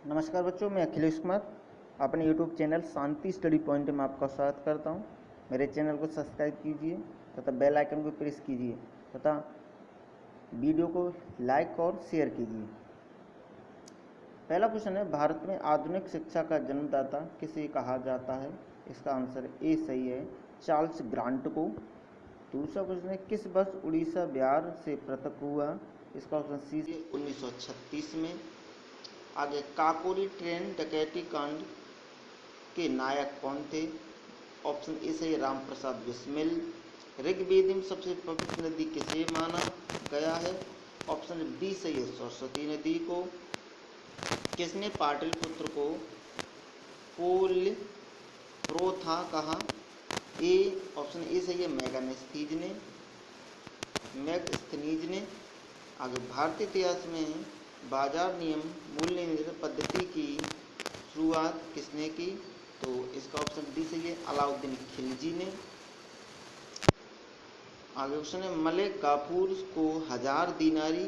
नमस्कार बच्चों, मैं अखिलेश कुमार अपने YouTube चैनल शांति स्टडी पॉइंट में आपका स्वागत करता हूं। मेरे चैनल को सब्सक्राइब कीजिए तथा बेल आइकन को प्रेस कीजिए तथा वीडियो को लाइक और शेयर कीजिए। पहला क्वेश्चन है, भारत में आधुनिक शिक्षा का जन्मदाता किसे कहा जाता है? इसका आंसर ए सही है, चार्ल्स ग्रांट को। दूसरा क्वेश्चन है, किस वर्ष उड़ीसा बिहार से पृथक हुआ? इसका ऑप्शन सी 1936 में। आगे, काकोरी ट्रेन डकैती कांड के नायक कौन थे? ऑप्शन ए सही, राम प्रसाद बिस्मिल। ऋग्वेद में सबसे पवित्र नदी किसे माना गया है? ऑप्शन बी सही है, सरस्वती नदी को। किसने पाटलिपुत्र को पोल प्रोथा कहा? ए ऑप्शन ए सही है, मैगस्थनीज ने। आगे, भारतीय इतिहास में बाजार नियम मूल्य निर्धारण पद्धति की शुरुआत किसने की? तो इसका ऑप्शन डी सही है, अलाउद्दीन खिलजी ने। आगे क्वेश्चन है, मलिक काफूर को 1000 दीनारी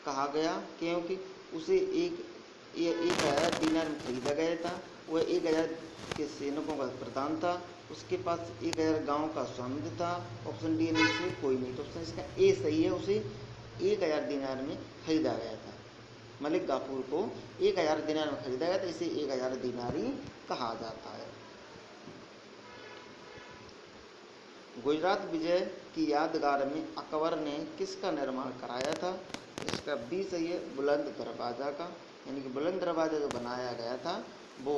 कहा गया क्योंकि उसे एक 1000 दीनार में खरीदा गया था। वह 1000 के सैनिकों का प्रधान था। उसके पास 1000 गांव का स्वामित्व था। ऑप्शन डी में से कोई नहीं, तो ऑप्शन इसका ए सही है, उसे 1000 दीनार में खरीदा गया था। मलिक काफूर को 1000 दीनार में खरीदा गया था, इसे 1000 दीनारी कहा जाता है। गुजरात विजय की यादगार में अकबर ने किसका निर्माण कराया था? इसका बी सही है, बुलंद दरवाजा का। यानी कि बुलंद दरवाजा जो बनाया गया था वो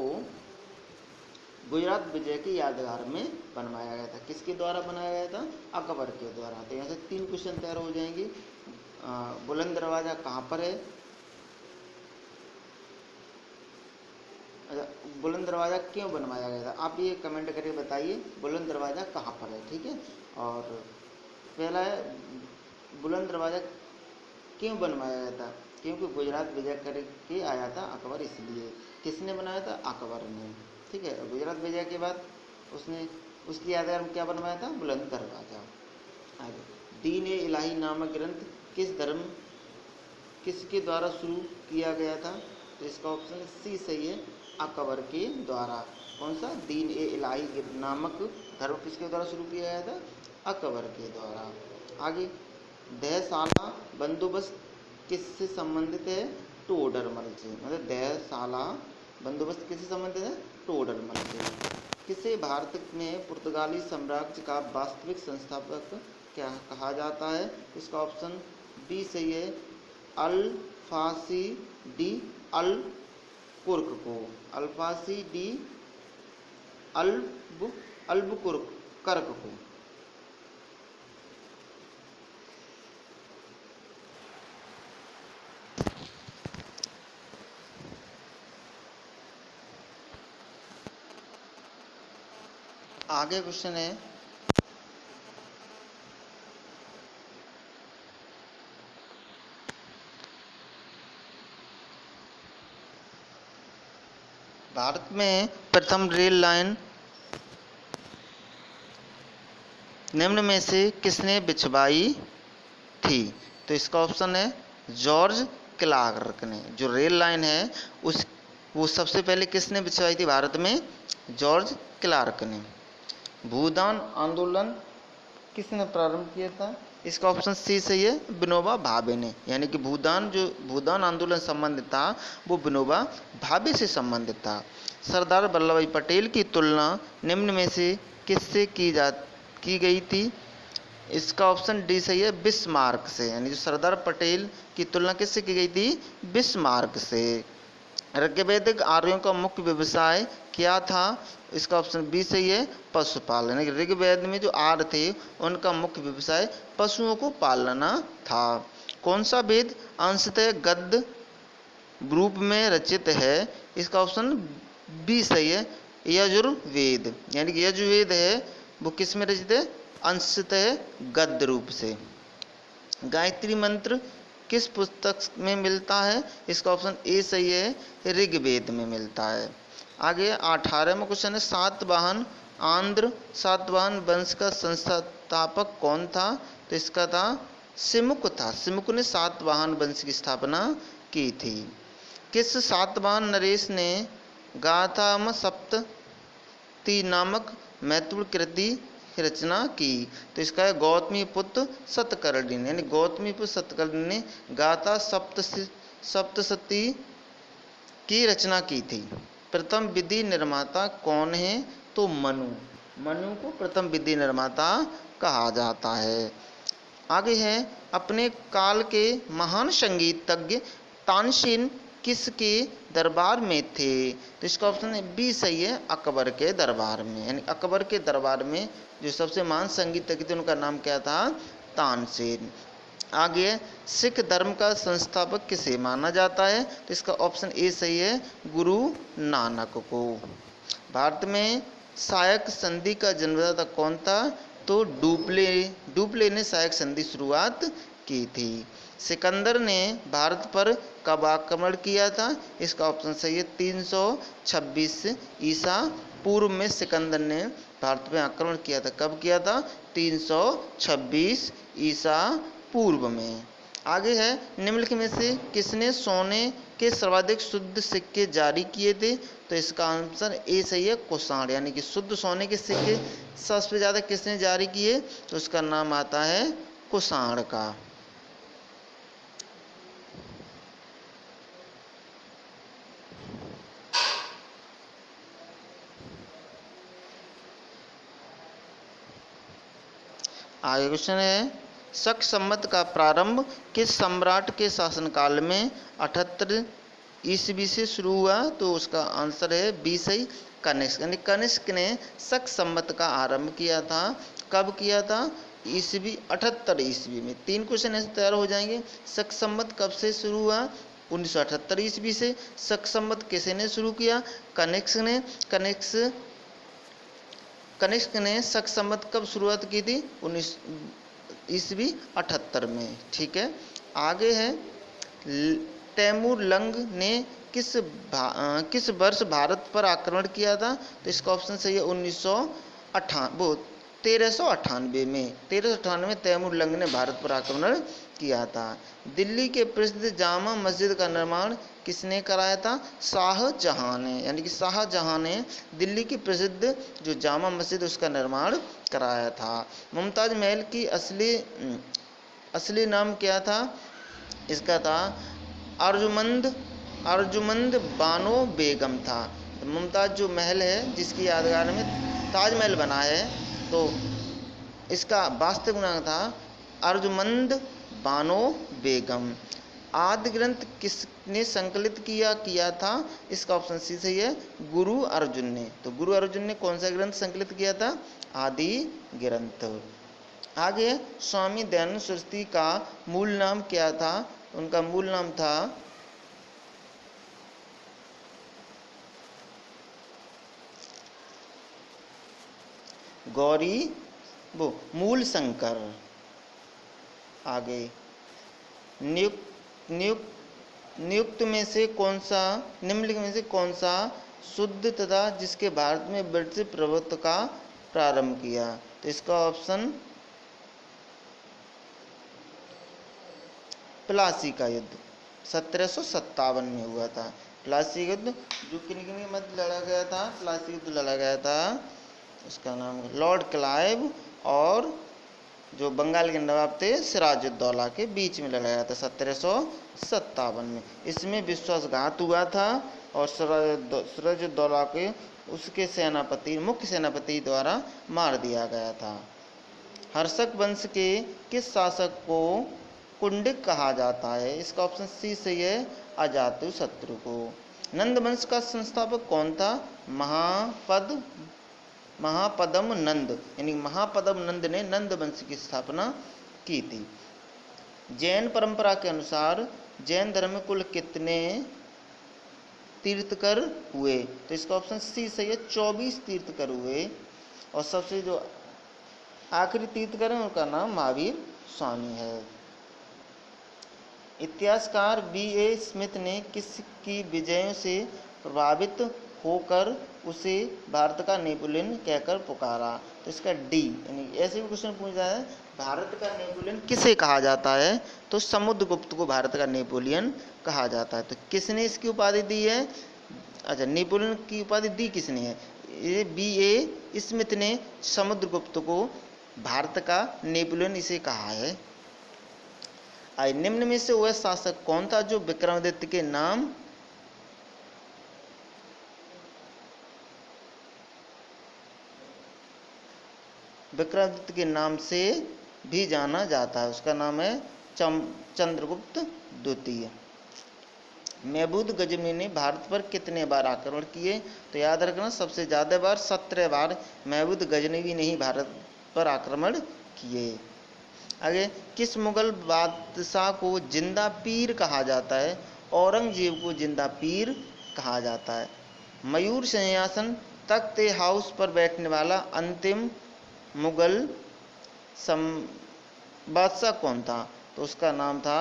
गुजरात विजय की यादगार में बनवाया गया था। किसके द्वारा बनाया गया था? अकबर के द्वारा। तो यहाँ से 3 क्वेश्चन तैयार हो जाएंगे। बुलंद दरवाजा कहाँ पर है? अच्छा, बुलंद दरवाज़ा क्यों बनवाया गया था? आप ये कमेंट करके बताइए, बुलंद दरवाज़ा कहाँ पर है, ठीक है। और पहला है, बुलंद दरवाज़ा क्यों बनवाया गया था? क्योंकि गुजरात विजय करके आया था अकबर, इसलिए। किसने बनाया था? अकबर ने, ठीक है। गुजरात विजय के बाद उसने उसकी यादगार में क्या बनवाया था? बुलंद दरवाज़ा। आगे, दीन ए इलाही नामक ग्रंथ किसके द्वारा शुरू किया गया था? तो इसका ऑप्शन सी सही है, अकबर के द्वारा। कौन सा? दीन ए इलाही नामक धर्म किसके द्वारा शुरू किया गया था? अकबर के द्वारा। आगे, दहशाला बंदोबस्त किससे संबंधित है? टोडरमल से। मतलब दहशाला बंदोबस्त किससे संबंधित है? टोडरमल से। किसे भारत में पुर्तगाली साम्राज्य का वास्तविक संस्थापक क्या कहा जाता है? इसका ऑप्शन बी सही है, अल्फासी डी अल्बुकुर्क को। अल्फासी डी अल्बुकुर्क को। आगे क्वेश्चन है, भारत में प्रथम रेल लाइन निम्न में से किसने बिछवाई थी? तो इसका ऑप्शन है, जॉर्ज क्लार्क ने। जो रेल लाइन है वो सबसे पहले किसने बिछवाई थी भारत में? जॉर्ज क्लार्क ने। भूदान आंदोलन किसने प्रारंभ किया था? इसका ऑप्शन सी सही है, विनोबा भावे ने। यानी कि भूदान आंदोलन संबंधित था वो विनोबा भावे से संबंधित था। सरदार वल्लभ भाई पटेल की तुलना निम्न में से किससे की गई थी? इसका ऑप्शन डी सही है, बिस्मार्क से। यानी जो सरदार पटेल की तुलना किससे की गई थी? बिस्मार्क से। ऋग्वैदिक आर्यों का मुख्य व्यवसाय क्या था? इसका ऑप्शन बी सही है, पशुपालन। ऋग्वेद में जो आर्य थे उनका मुख्य व्यवसाय पशुओं को पालना था। कौन सा वेद अंशतः गद्य रूप में रचित है? इसका ऑप्शन बी सही है, यजुर्वेद। यानी कि यजुर्वेद है वो किस में रचित है? अंशतः गद्य रूप से। गायत्री मंत्र किस पुस्तक में मिलता है? इसका ऑप्शन ए सही है, ऋग्वेद में मिलता है। आगे 18वां क्वेश्चन है, आंध्र सातवाहन वंश का संस्थापक कौन था? तो इसका था सिमुक था। सिमुक ने सातवाहन वंश की स्थापना की थी। किस सातवाहन नरेश ने गाथाम सप्तती नामक महत्वपूर्ण कृति की रचना की? तो इसका है गौतमी पुत्र सतकर्णी ने, यानी गौतमी पुत्र सतकर्णी ने गाथा सप्तशती की रचना की थी। प्रथम विधि निर्माता कौन है? तो मनु। मनु को प्रथम विधि निर्माता कहा जाता है। आगे है, अपने काल के महान संगीतज्ञ तानसेन किसके दरबार में थे? तो इसका ऑप्शन है बी सही है, अकबर के दरबार में। यानी अकबर के दरबार में जो सबसे महान संगीतज्ञ थे उनका नाम क्या था? तानसेन। आगे है, सिख धर्म का संस्थापक किसे माना जाता है? तो इसका ऑप्शन ए सही है, गुरु नानक को। भारत में सायक संधि का जन्मदाता कौन था? तो डुप्ले ने सायक संधि शुरुआत की थी। सिकंदर ने भारत पर कब आक्रमण किया था? इसका ऑप्शन सही है 326 ईसा पूर्व में सिकंदर ने भारत में आक्रमण किया था। कब किया था? 326 ईसा पूर्व में। आगे है, निम्नलिखित में से किसने सोने के सर्वाधिक शुद्ध सिक्के जारी किए थे? तो इसका आंसर ए सही है, कुषाण। यानी कि शुद्ध सोने के सिक्के सबसे ज़्यादा किसने जारी किए? तो उसका नाम आता है कुषाण का। आगे क्वेश्चन है, शक संवत का प्रारंभ किस सम्राट के शासनकाल में 78 ईस्वी से शुरू हुआ? तो उसका आंसर है बी सही, कनिष्क। यानी कनिष्क ने शक संवत का आरंभ किया था। कब किया था? ईस्वी 78 ईस्वी में। 3 क्वेश्चन ऐसे तैयार हो जाएंगे। शक संवत कब से शुरू हुआ? 1978 ईस्वी से। शक संवत किसे ने शुरू किया? कनिष्क ने। कनिष्क ने शक संवत कब शुरुआत की थी? 19 ईस्वी 78 में। ठीक है। आगे है, तैमूर लंग ने किस वर्ष भारत पर आक्रमण किया था? तो इसका ऑप्शन सही है 1398 में। 1398 में तैमूर लंग ने भारत पर आक्रमण किया था। दिल्ली के प्रसिद्ध जामा मस्जिद का निर्माण किसने कराया था? शाहजहां ने। यानी कि शाहजहां ने दिल्ली की प्रसिद्ध जो जामा मस्जिद उसका निर्माण कराया था। मुमताज महल की असली नाम क्या था? इसका था अर्जुमंद बानो बेगम था। मुमताज जो महल है जिसकी यादगार में ताजमहल बना है, तो इसका वास्तविक नाम था अर्जुमंद बानो बेगम। आदि ग्रंथ किसने संकलित किया था? इसका ऑप्शन सी सही है, गुरु अर्जुन ने। तो गुरु अर्जुन ने कौन सा ग्रंथ संकलित किया था? आदि ग्रंथ। आगे स्वामी दयानंद सरस्वती का मूल नाम क्या था? उनका मूल नाम था गौरी मूल शंकर। आगे निम्नलिखित में से कौन सा शुद्ध तथा जिसके भारत में ब्रिटिश प्रभुत्व का प्रारंभ किया? तो इसका ऑप्शन प्लासी का युद्ध 1757 में हुआ था। प्लासी युद्ध जो किन के मध्य लड़ा गया था? प्लासी युद्ध लड़ा गया था, उसका नाम लॉर्ड क्लाइव और जो बंगाल के नवाब थे सिराजुद्दौला के बीच में लड़ा गया था 1757 में। इसमें विश्वासघात हुआ था और सिराजुद्दौला के उसके मुख्य सेनापति द्वारा मार दिया गया था। हर्षक वंश के किस शासक को कुंडिक कहा जाता है? इसका ऑप्शन सी सही है, अजातशत्रु को। नंद वंश का संस्थापक कौन था? महापद्म नंद। यानी महापद्म नंद ने नंद वंश की स्थापना की थी। जैन परंपरा के अनुसार जैन धर्म में कुल कितने तीर्थकर हुए? तो इसका ऑप्शन सी सही है, 24 तीर्थकर हुए। और सबसे जो आखिरी तीर्थकर है उनका नाम महावीर स्वामी है। इतिहासकार B.A. स्मिथ ने किसकी विजयों से प्रभावित होकर उसे भारत का नेपोलियन कहकर पुकारा। तो इसका डी, यानी ऐसे भी क्वेश्चन पूछा है भारत का नेपोलियन किसे कहा जाता है, तो समुद्रगुप्त को भारत का नेपोलियन कहा जाता है। तो किसने इसकी उपाधि दी है, अच्छा नेपोलियन की उपाधि दी किसने है, ये B.A. स्मिथ ने समुद्रगुप्त को भारत का नेपोलियन इसे कहा है। निम्न में से वह शासक कौन था जो विक्रमादित्य के नाम विक्रमादित्य के नाम से भी जाना जाता है, उसका नाम है चंद्रगुप्त द्वितीय। महमूद गजनवी ने भारत पर कितने बार आक्रमण किए, तो याद रखना सबसे ज़्यादा बार 17 बार महमूद गजनवी ने ही भारत पर आक्रमण किए। आगे, किस मुगल बादशाह को जिंदा पीर कहा जाता है, औरंगजेब को जिंदा पीर कहा जाता है। मयूर सिंहासन तख्त हाउस पर बैठने वाला अंतिम मुगल बादशाह कौन था, तो उसका नाम था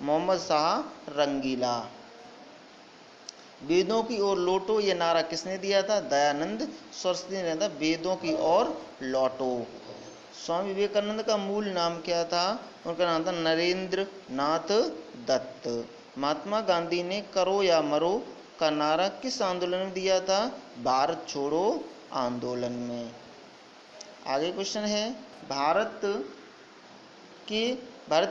मोहम्मद शाह रंगीला। वेदों की ओर लौटो ये नारा किसने दिया था, दयानंद सरस्वती ने था, वेदों की ओर लौटो। स्वामी विवेकानंद का मूल नाम क्या था, उनका नाम था नरेंद्र नाथ दत्त। महात्मा गांधी ने करो या मरो का नारा किस आंदोलन में दिया था, भारत छोड़ो आंदोलन में। आगे क्वेश्चन है, भारत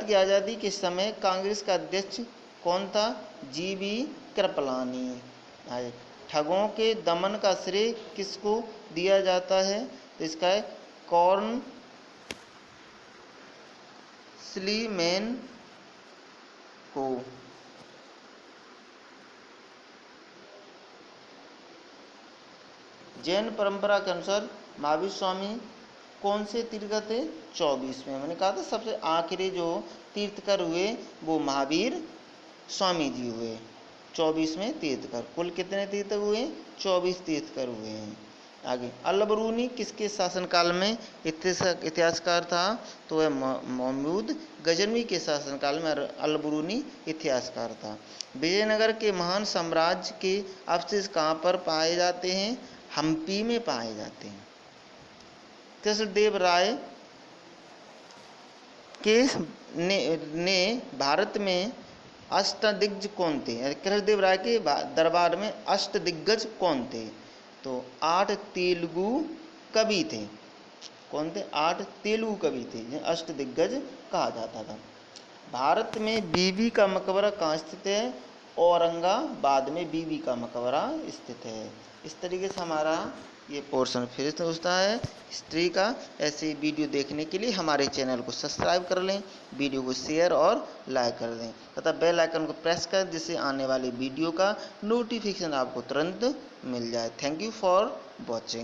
की आज़ादी के समय कांग्रेस का अध्यक्ष कौन था, GV कृपलानी। ठगों के दमन का श्रेय किसको दिया जाता है, तो इसका है कॉर्नस्लीमेन को। जैन परंपरा के अनुसार महावीर स्वामी कौन से तीर्थकर थे, 24वें। मैंने कहा था सबसे आखिरी जो तीर्थकर हुए वो महावीर स्वामी जी हुए, 24वें तीर्थकर। कुल कितने तीर्थकर हुए, 24 तीर्थकर हुए हैं। आगे, अल-बरूनी किसके शासनकाल में इतिहासकार था, तो वह महमूद गजनवी के शासनकाल में अल-बरूनी इतिहासकार था। विजयनगर के महान साम्राज्य के अवशेष कहाँ पर पाए जाते हैं, हम्पी में पाए जाते हैं। कृष्णदेव राय ने भारत में अष्टदिग्गज कौन थे, कृष्णदेव राय के दरबार में अष्टदिग्गज कौन थे, तो 8 तेलुगु कवि थे। कौन थे, 8 तेलुगु कवि थे जिन्हें अष्टदिग्गज कहा जाता था। भारत में बीबी का मकबरा कहाँ स्थित है, औरंगाबाद में बीबी का मकबरा स्थित है। इस तरीके से हमारा ये पोर्शन फिर से होता है हिस्ट्री का। ऐसे वीडियो देखने के लिए हमारे चैनल को सब्सक्राइब कर लें, वीडियो को शेयर और लाइक कर दें तथा बेल आइकन को प्रेस कर, जिससे आने वाली वीडियो का नोटिफिकेशन आपको तुरंत मिल जाए। Thank you for watching.